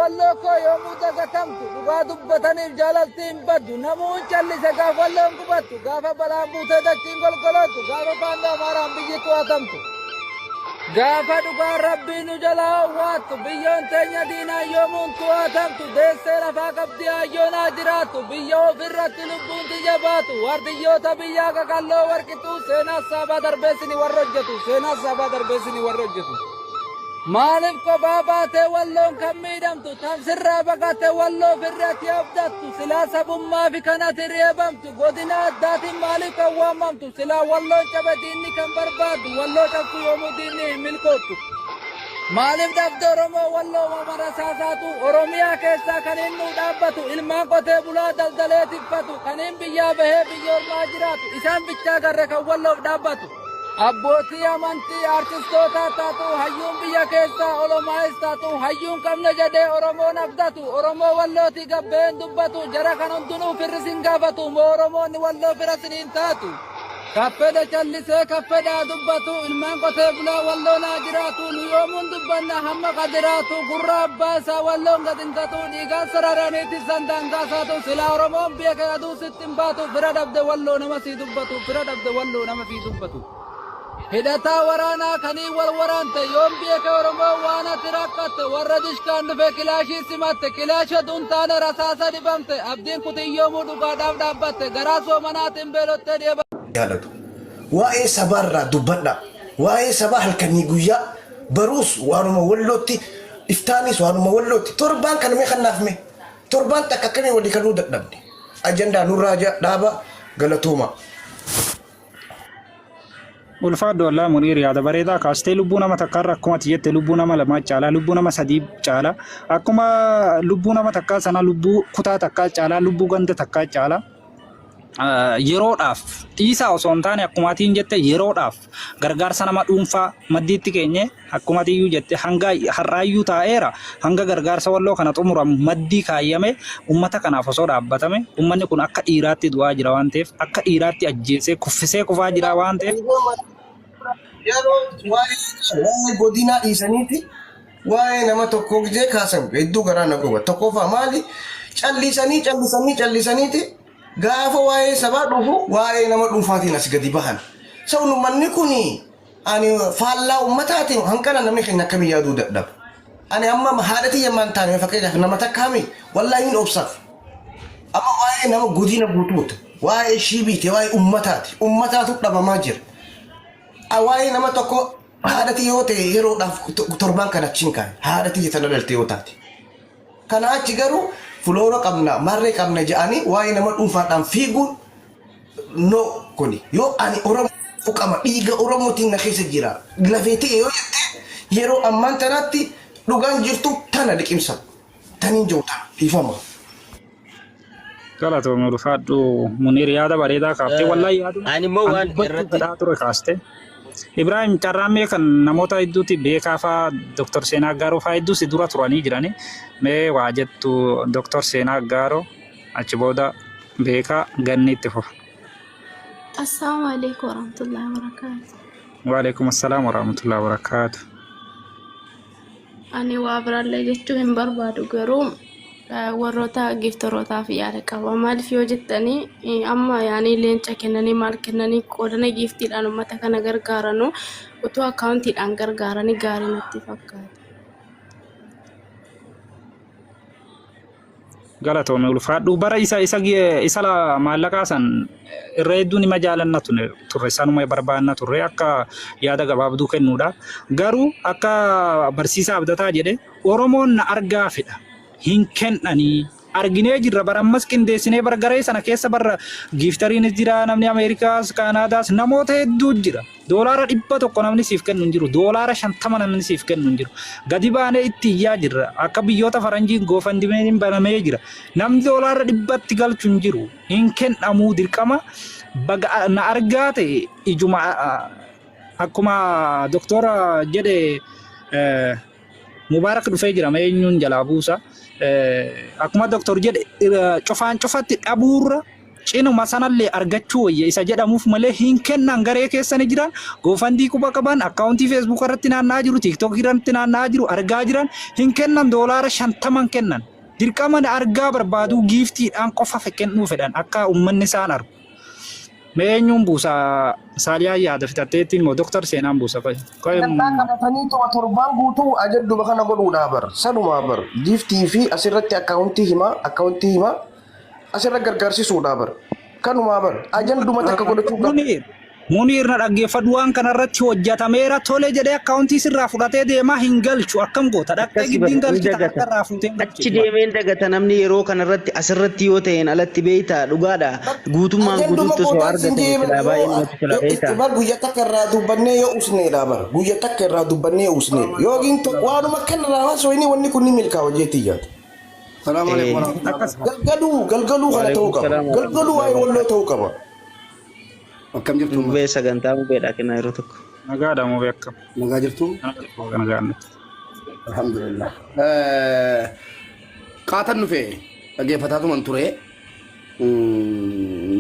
walloko yomu dagatamtu dhugaa dubbataniif jaalaltiin baddu namuun callise gaaf walloon qubattu gaafa balaan buutee dachiin golgolottu gaafa faanda amaaraan biyyi to'atamtu gaafa dhugaan rabbiin nu jalaa hawwaattu biyyoon teenya diinaa yoomuun to'atamtu deessee lafaa qabdii hayyoonaa jiraattu biyya ofirratti lubbuun tiyya baatu wardiyyoota biyyaa qaqalloo warqituu seenaa saabaa darbeessini warra hojjetu seenaa saabaa darbeessini warra hojjetu Maalif kophaa baatee walloon kan miidhamtu tamsirraa baqattee walloo firratti abdattu silaa sabummaa fi kanatti reebamtu godina addaatiin maalif kan waamamtu silaa walloon cabe diinni kan barbaaddu walloo cabsu yoomuu diinni hin milkoottu maalif dhabde Oromoo walloo mamara saasaatu Oromiyaa keessaa kan inni dhaabbatu ilmaan qotee bulaa daldalee tiffatu kan inni biyyaa bahee biyyoormaa jiraatu isaan bichaa garre kan walloof dhaabbatu Abbootii amantii artistootaa taatu hayyuun biyya keessaa olomaa'is taatu hayyuun qabna jedhee Oromoon abdatu Oromoo wallootii gabbeen dubbatu jara kan hundinuu firri sin gaafatu moo Oromoonni walloo fira siniin taatu kaffeda callisee kaffedaa dubbatu ilmaan qotee bulaa walloonaa jiraatu nu yoomuun dubbanna hamma qadiraatu gurra abbaa isaa walloon gadintatu dhiigaan sararaniitti sandaangaasaatu silaa Oromoon beeka aduu sittin baatu fira dhabde walloo nama sii dubbatu fira dhabde walloo nama sii dubbatu Hidhataa waraanaa kanii wal waraante yoom beeke Oromoo waan ati rakkatte warra dishkaan dhufe kilaashii simatte kilaasha duntaane rasaasa dhibamte abdiin kutiyyoomuu dhugaadhaaf dhaabbatte garaa soomanaatiin beelottee deebatu. Waa'ee sabaarraa dubbadha. Waa'ee sabaa halkanii guyyaa baruus waanuma wallootti iftaanis waanuma wallootti torbaan kan mee kannaafme torbaan takka akkamii walii kanuu dadhabne ajandaa nurraa dhaaba galatooma. Ulfaadho Allah Munir yaada bareedaa kaastee lubbuu nama takkaarra akkuma tiyyette lubbuu nama lamaa caalaa lubbuu nama sadii caalaa akkuma lubbuu nama takkaa sana lubbuu kutaa takkaa caalaa lubbuu ganda takkaa caalaa yeroodhaaf dhiisaa osoo hin taane akkumaatiin jette yeroodhaaf gargaarsa nama dhuunfaa maddiitti keenye akkumaatiin jette hanga harraayyuu taa'eera hanga gargaarsa walloo kana xumuramu maddii kaayyame ummata kanaaf osoo dhaabbatame ummanni kun akka dhiiraatti du'aa jira waan ta'eef akka dhiiraatti ajjeesee kuffisee kufaa jira waan ta'eef yeroo waa'ee godinaa dhiisaniiti waa'ee nama tokko gidee kaasan hedduu garaa na goba tokkoffaa maali callisaniiti gaafa waa'ee sabaa dhufu waa'ee nama dhuunfaatiin as gadi bahan sabni manni kuni ani faallaa ummataatiin hanqala namni keenya akkamii yaaduu dadhaba ani amma haadhatii yammaan taane fakkeenyaaf nama takkaami wallaahi hin obsaaf amma waa'ee nama godina guutuuti waa'ee shiibiiti waa'ee ummataatu dhabamaa jira waa'ee nama tokko haadhatii yoo ta'e yeroodhaaf torbaan kan achiin kaa'e haadhatii tana dhalte yoo taate kana achi garuu fuloora qabna marree qabna jedhanii waa'ee nama dhuunfaadhaan fiiguun no kuni yoo ani Oromoo qaba dhiiga Oromootiin na keessa jira lafeetii yoo jette yeroo ammaan tanaatti dhugaan jirtu tana liqimsa taniin joota ifama. Galatoomii ulfaadhu Munir yaada bareedaa kaaftee wallaahi yaaduma ani immoo waan irratti ture kaaste. Ibrahim carraamee kan namoota hedduutti beekaa fa'aa Dr. Seenaa Aggaaroo fa'aa hedduus dura turanii jirani. Mee waa jettu Dr. Seenaa Aggaaroo achi booda beekaa ganni itti fufa. Assalamu alaikum warahmatullahi wabarakatuh. Wa alaikum assalam warahmatullahi wabarakatuh. Ani waa biraallee jechuu hin barbaadu garuu warroota giiftarootaaf yaada qaba maaliif yoo jettanii amma yaani leenca kennanii maal kennanii qoodana giiftiidhaan uummata kana gargaaranu utuu akkaawuntiidhaan gargaaranii gaarii natti fakkaata. Galatoomii ulfaadhu bara isa maallaqaa san irra hedduun nima jaalanna turre sanuma barbaanna turre akka yaada gabaabduu kennuudha garuu akka barsiisaa abdataa jedhe Oromoon na argaa fedha. Hin kennanii arginee jirra bara ammas qindeessinee bargaree sana keessa barra giiftariinis jira namni Ameerikaas Kaanaadaas namoota hedduu jira doolaara 100 namni siif kennu hin jiru doolaara 50 namni siif kennu hin jiru gadi baanee itti iyyaa jirra akka biyyoota faranjiin goofandimeen banamee jira namni doolaara 100 galchu hin jiru hin kennamuu dirqama na argaa ta'e ijuma akkuma doktora jedhe Mubaarak dhufee jira meenyuun jalaa buusa akkuma doktor jedhe cufaan cufatti dhabuurra cinuma sanallee argachuu wayya isa jedhamuuf malee hin kennan garee keessanii jiran goofandii quba qaban akkaawuntii feesbuuk irratti naanna'aa jiru tiiktook irratti naanna'aa jiru argaa jiran hin kennan doolaara 50 kennan dirqama argaa barbaadu giiftiidhaan qofa kennuu fedhan akka uummanni isaan argu. Meenyuun buusa saaliyaa yaada fitatteetti immoo doktar seenaan buusa qoy. Qabatanii torbaan guutuu ajajduba kana godhuudhaa bar sanumaa bar giiftii fi asirratti akkaawuntii himaa asirra gargaarsisuudhaa bar kanumaa bar ajanduma takka godhachuu qabu. Muniir na dhaggeeffadhu waan kanarratti hojjetameera tole jedhee akkaawuntii sirraa fudhatee deemaa hin galchu akkam goota dhaqxee giddiin galchi takkarraa fuutee achi deemeen dagata namni yeroo kanarratti asirratti yoo ta'een alatti beeyta dhugaadha guutummaan guutuutti soo argate silaa baay'ee namatti tola beeyta. Bar guyya takka irraa dubbannee yoo usneedha bar guyya takka irraa dubbannee yoo usneedha yookiin waanuma kanarraa haasoo inni wanni kun ni milkaa'a hojjetti yaadu. Salaam alaikum. Galgaluu kana ta'uu qaba. Galgaluu waa'ee walloo ta'uu qaba. Akkam jirtu? Mubee sagantaa mubeedha kennaa yeroo tokko. Nagaadha mubee akkam. Nagaa jirtu? Nagaan. Alhamdulillah. Qaatan nufe dhaggeeffataatuman ture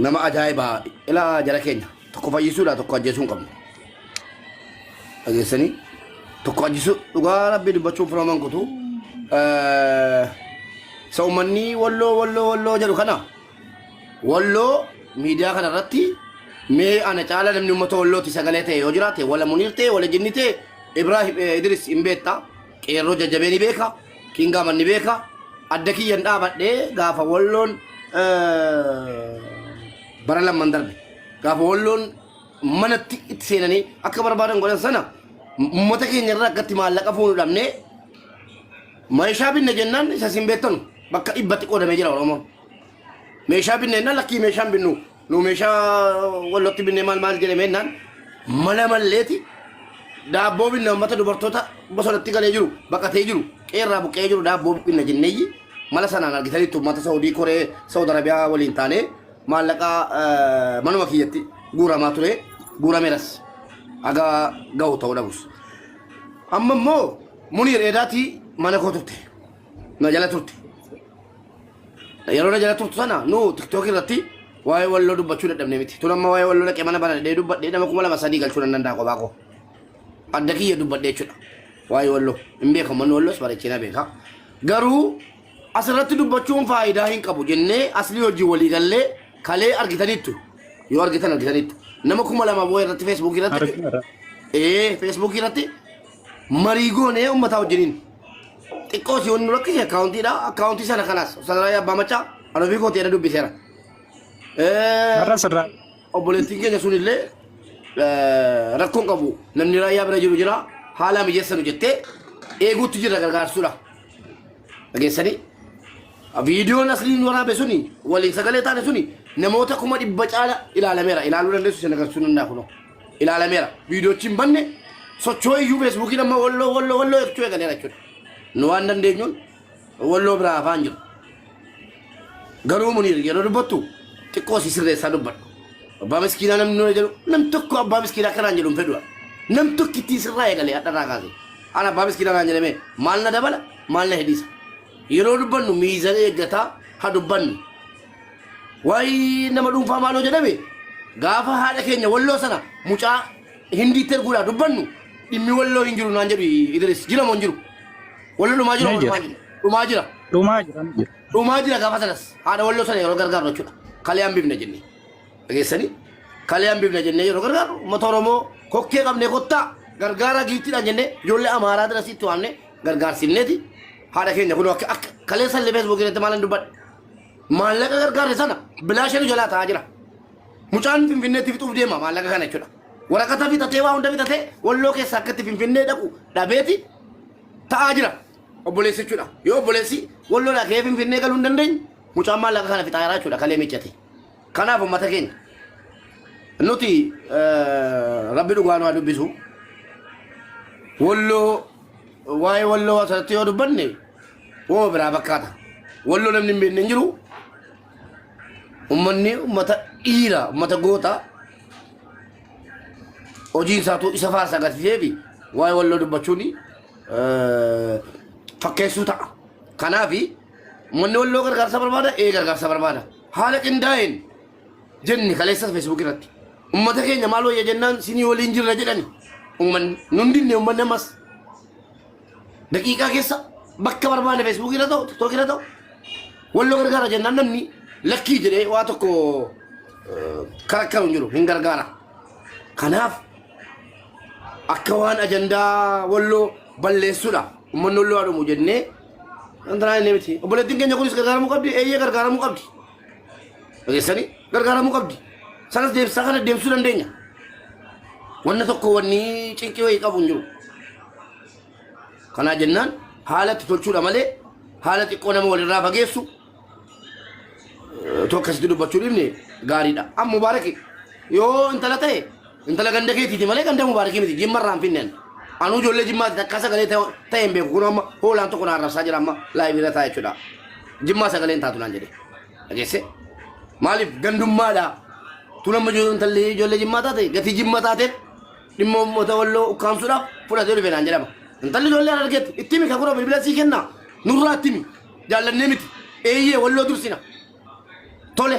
nama ajaa'ibaa ilaa jala keenya tokko fayyisuudha tokko ajjeesuu hin qabnu. Dhageessanii tokko ajjeesuu dhugaa rabbii dubbachuun furaman kutu isa uummanni walloo jedhu kana walloo miidiyaa kanarratti mee ana caala namni uummata wallooti sagalee ta'e yoo jiraate wala Muniir ta'e wala Jinni ta'e Ibrahim Idris hin beekta qeerroo jajjabee ni beeka Kiingaaman ni beeka adda kiyyan dhaabadhee gaafa walloon bara lamman darbe gaafa walloon manatti itti seenanii akka barbaadan godhan sana uummata keenya irraa akkatti maallaqa fuunu dhabnee meeshaa binne jennaan isa sin beektanu bakka dhibbatti qoodamee jira Oromoon meeshaa binne jennaan lakkii meeshaan binnu nu meeshaa wallotti binne maal jedhameenaan mala malleeti daabboo binne uummata dubartoota bosonatti galee jiru baqatee jiru qeerraa buqqee jiru daabboo binne jenneeyyi mala sanaan argitanitti uummata Saawudii Koree Saawud Arabiyaa waliin taanee maallaqa manuma kiyyatti guuramaa ture guurameeras aga ga'u ta'uu dhabus amma immoo Muniir eedaatii mana koo turte na jala turte yeroo na jala turtu sana nu tiktook irratti waa'ee walloo dubbachuu dadhabne miti tun amma waa'ee walloo dhaqee mana banadhee dubbadhee nama 2,300 galchuu nan danda'a kophaa koo adda kiyya dubbadhee jechuudha waa'ee walloo hin beekamu manni walloos bareechina beeka garuu asirratti dubbachuun faayidaa hin qabu jennee aslii hojii walii gallee kalee argitaniittu yoo argitaniittu nama 2,000 boo irratti feesbuukii irratti feesbuukii irratti marii goonee uummataa wajjiniin xiqqoo si wanni rakkise akkaawuntii sana kanaas sanarraa abbaa machaa anofii kootii edda dubbiseera. Obboleettiin keenya sunillee rakkoon qabu namni raayyaa bira jiru jira haala mijeessanu jettee eeguutti jira gargaarsuudha. Dhageessanii viidiyoon asliin waraabe suni waliin sagalee taane suni namoota 100 caala ilaalameera ilaaluu dandeessu sin agarsiisuu danda'a kunoo ilaalameera viidiyoochiin banne sochoo iyyuu feesbuukiin amma walloo jechuu eegaleera jechuudha. Nu waan dandeenyuun walloo biraa afaan jiru. Garuu Muniir yeroo dubbattu xiqqoo si sirreessaa dubbadhu. Abbaa miskiinaa namni nuna jedhu nam tokko abbaa miskiinaa kanaan jedhu hin fedhuudha. Nam tokko ittiin sirraa eegalee hadharraa kaase. Ana abbaa miskiinaa naan jedhamee maal na dabala maal na hedhiisa. Yeroo dubbannu miizana eeggataa haa dubbannu. Waayee nama dhuunfaa maaloo jedhame gaafa haadha keenya walloo sana mucaa hindiitti erguudhaa dubbannu dhimmi walloo hin jiru naan jedhu Idris jira moo hin jiru. Walloo dhumaa jira. Dhumaa jira gaafa sanas haadha walloo sana yeroo gargaaru jechuudha. Kalee hambifne jennee dhageessanii kalee hambifne jennee yeroo gargaaru uummata Oromoo kokkee qabnee kottaa gargaara giiftiidhaan jennee ijoollee Amaaraa dirasitti waamne gargaarsinneeti haadha keenya kun akka kalee sallee feesbuukii irratti maalan dubbadhe maallaqa gargaarre sana bilaashanii jalaa ta'aa jira. Mucaan Finfinneetti fixuuf deema maallaqa kana jechuudha. Waraqata bitatee waa hunda bitatee walloo keessaa akkatti Finfinnee dhaqu dhabeeti ta'aa jira. Obboleessi jechuudha. Yoo obboleessi walloodhaa ka'ee Finfinnee galuu hin dandeenye mucaan maallaqa kana fixaa jira jechuudha kalee miiccate. Kanaaf uummata keenya nuti rabbi dhugaa nu haa dubbisu. Walloo waa'ee walloo asirratti yoo dubbanne woo biraa fakkaata. Walloo namni hin beekne hin jiru. Uummanni uummata dhiira uummata goota hojiin isaatu isa faarsa agarsiisee fi waa'ee walloo dubbachuun fakkeessuu ta'a. Kanaaf uummanni walloo gargaarsa barbaada gargaarsa barbaada. Haala qindaa'een jenni kaleessa Facebook irratti ummata keenya maaloo ya jennaan sinii waliin jirra jedhani umman nundinne umman namas daqiiqaa keessa bakka barbaade Facebook irra ta'u TikTok irra ta'u walloo gargaara jennaan namni lakkii jedhee waa tokko karakkaru jiru hin gargaara kanaaf akka waan ajandaa walloo balleessuudha ummanni walloo adumu jennee antanaa inni miti obboleettiin keenya kunis gargaaramuu qabdi eeyyee gargaaramuu qabdi dhageessanii gargaaramuu qabdi sanas deebisaa kana deemsuu dandeenya wanna tokko wanni cinqii wayii qabu hin jiru kanaa jennaan haalatti tolchuudha malee haala xiqqoo nama walirraa fageessu tokkasitti dubbachuu dhibne gaariidha amma mubaaraki yoo intala ta'e intala ganda keetiiti malee ganda mubaarakii miti jimmarraan finneen anuu ijoollee jimmaati takka sagalee ta'e hin beeku kun amma hoolaan tokko naa arrabsaa jira amma laayibiirra ta'a jechuudha jimmaa sagaleen taatu naan jedhe dhageesse maaliif gandummaadha tunamma intalli ijoollee jimmaa taate gatii jimmaa taateef dhimma uummata walloo ukkaamsuudhaaf fudhatee dhufe naan jedhama intalli ijoollee argeetti ittimi ka kura bilbila sii kenna nurraa ittimi jaallannee miti eeyyee walloo dursina tole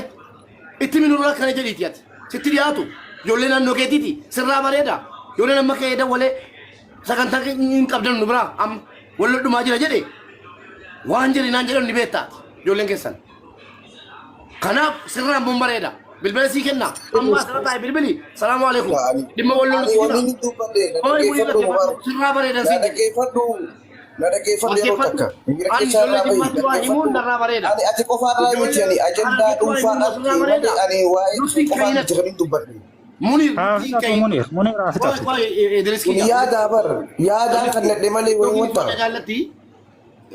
ittimi nurraa kana jedhiiti ati sitti dhiyaatu ijoollee naannoo keetiiti sirraa bareeda ijoollee nama kee dawwalee sagantaa hin qabdan nu biraa amma walloo dhumaa jira jedhe waan jedhi naan jedhan ni beektaati ijoolleen keessan kanaaf sirraan bun bareeda bilbila sii kenna amma asirra taa'e bilbili salaamu alaikum dhimma walloo nuti jira sirraa bareedan sii na dhaggeeffadhu yeroo takka migira keessaa irraa bahi ani ati qofaarraa miti ani ajandaa dhuunfaadhaatti ani waa'ee qofaan jiraniin dubbadhe yaada bar yaadaan kan nadhe malee wayi wanta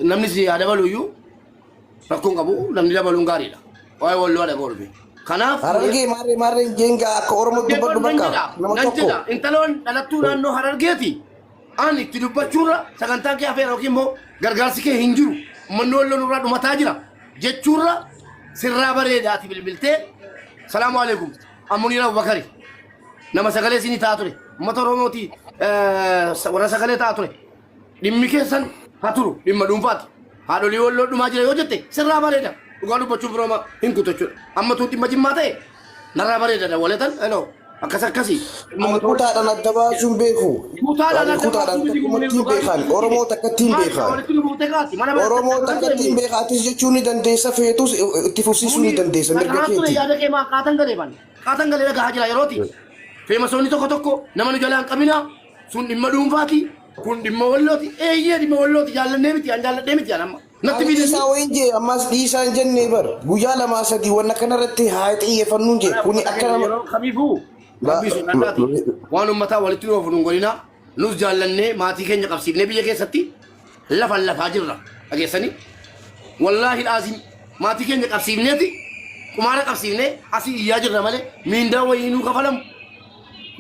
namni si yaada baluyyuu rakkoon qabu namni dabaluun gaariidha waa'ee walloo adaba olbe kanaaf harargee maarree jeenga akka oromoo dubbadhu bakka nama tokko intaloon dhalattuu naannoo harargeeti ani itti dubbachuurra sagantaan kee afeera yookiin immoo gargaarsi kee hin jiru uummanni walloo nurraa dhumataa jira jechuurra sirraa bareedaati bilbiltee salaamu alaikum ammuniin abubakari nama sagalee isinii ta'a ture uummata oromooti warra sagalee ta'a ture dhimmi keessan haa turu dhimma dhuunfaati haadholii walloo dhumaa jira yoo jette sirraa bareeda dhugaa dubbachuun birooma hin kutu jechuudha amma tuu dhimma jimmaa ta'e narraa bareeda dawwaletan heloo akkas akkasii kutaadhaan adda baasuun beeku kutaadhaan takkumatti beekan oromoo takkattiin beekan oromoo takkattiin beekaatis jechuu ni dandeessa feetus itti fufsiisuu ni dandeessa mirga keeti yaada kee maa qaatan galee dhagaa jira yerooti feemasoonni tokko nama nu jalaan qabina sun dhimma dhuunfaati kun dhimma wallooti eeyyee dhimma wallooti jaallannee miti an jaalladhee miti an amma natti dhiisaa wayin jee ammas dhiisaan jennee bar guyyaa lamaa sadii wanna kanarratti haa xiyyeeffannuun jee kuni akka nama kamiifuu waan ummataa walitti dhoofu nun godhina nus jaallannee maatii keenya qabsiifnee biyya keessatti lafaa jirra dhageessanii wallaahi dhaasiin maatii keenya qabsiifneeti qumaara qabsiifnee asii iyyaa jirra malee miindaa wayii nuu kafalamu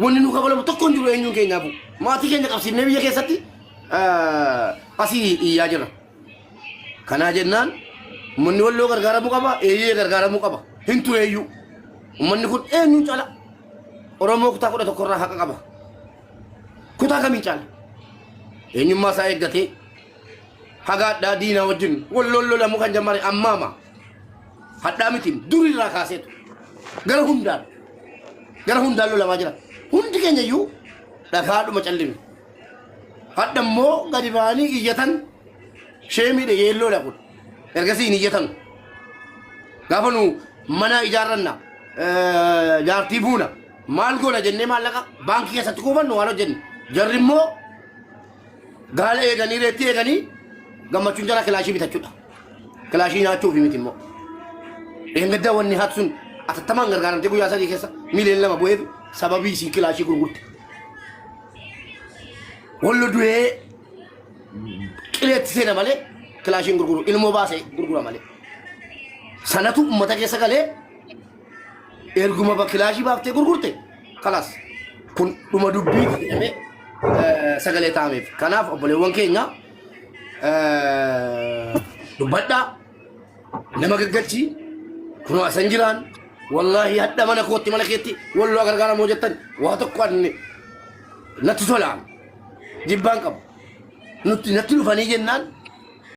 wanni nuu kafalamu tokko hin jiru eenyuun keenyaafu maatii keenya qabsiifnee biyya keessatti asii iyyaa jirra kanaa jennaan ummanni walloo gargaaramuu qaba eeyyee gargaaramuu qaba hin tureeyyuu ummanni kun eenyuun cala oromoo kutaa 11 irraa haqa qaba kutaa kamiin caala eenyummaa isaa eeggatee hagaadhaa diinaa wajjin wallollo lamu kan jammare ammaama hadhaa mitiin durii irraa kaaseetu gara hundaan lolamaa jira hundi keenya iyyuu dhagaadhuma callinu hadha immoo gadi ba'anii iyyatan sheemiidha yeelloodha kun ergasii hin iyyatan gaafa nu mana ijaarranna jaartii buuna maal goona jennee maallaqa baankii keessatti kuufannu waan hojjenne jarri immoo gaala eeganii reetti eeganii gammachuun jala kilaashii bitachuudha kilaashii nyaachuuf miti immoo eengaddaa wanni haatu sun atattamaan gargaaramtee guyyaa sadii keessa miiliyoona 2 bu'eef sababii isii kilaashii gurgurte wallo du'ee qileetti seena malee kilaashiin gurguru ilmoo baasee gurgura malee sanatu ummata keessa galee erguma bakilaashii baaftee gurgurte kalaas kun dhuma dubbii jedhamee sagalee taameef kanaaf obboleewwan keenya dubbadhaa nama gaggachi kunoo asan jiraan wallaahi hadha mana kootti mana keetti walloo gargaaramoo jettan waa tokko anne natti tolaan jibbaan qabu nutti natti dhufanii jennaan